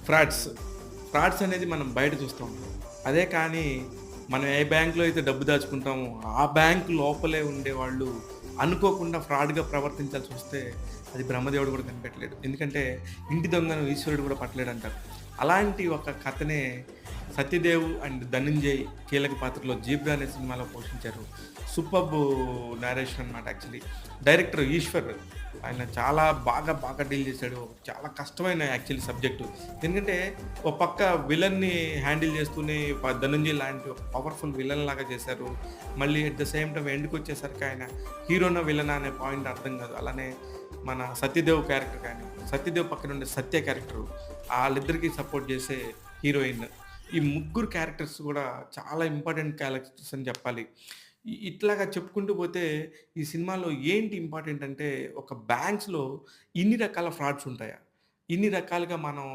Frauds. Frauds అనేది మనం బయట చూస్తూ ఉంటాం. అదే కానీ మనం ఏ బ్యాంక్‌లో అయితే డబ్బు దాచుకుంటామో, ఆ బ్యాంక్ లోపలే ఉండేవాళ్ళు అనుకోకుండా ఫ్రాడ్‌గా ప్రవర్తించాల్సొస్తే అది బ్రహ్మదేవుడు కూడా కనిపెట్టలేడు. ఎందుకంటే ఇంటి దొంగను ఈశ్వరుడు కూడా పట్టలేడంటారు. అలాంటి ఒక కథనే 'సత్యదేవ్ అండ్ ధనంజయ్' కీలక పాత్రలో 'జీబ్రా' అనే సినిమాలో పోషించారు. సూపర్బ్ నేరేషన్ అన్నమాట యాక్చువల్లీ. డైరెక్టర్ ఈశ్వర్ ఆయన చాలా బాగా డీల్ చేశాడు. చాలా కష్టమైన యాక్చువల్లీ సబ్జెక్టు. ఎందుకంటే ఒక పక్క విలన్‌ని హ్యాండిల్ చేస్తూనే 'ధనంజయ్' లాంటి ఒక పవర్‌ఫుల్ విలన్ లాగా చేశారు. మళ్ళీ ఎట్ ద సేమ్ టైమ్ ఎండ్‌కొచ్చేసరికి ఆయన హీరోనా? విలనా? అనే పాయింట్ అర్థం కాదు. అలానే మన 'సత్యదేవ్' క్యారెక్టర్ కానీ, 'సత్యదేవ్' పక్కన ఉండే 'సత్య' క్యారెక్టరు ఆళ్ళిద్దరికీ సపోర్ట్ చేసే హీరోయిన్. ఈ ముగ్గురు క్యారెక్టర్స్ కూడా చాలా ఇంపార్టెంట్ క్యారెక్టర్స్ అని చెప్పాలి. ఇట్లాగా చెప్పుకుంటూ పోతే ఈ సినిమాలో ఏంటి ఇంపార్టెంట్ అంటే ఒక బ్యాంక్స్‌లో ఇన్ని రకాల ఫ్రాడ్స్ ఉంటాయా? ఇన్ని రకాలుగా మనం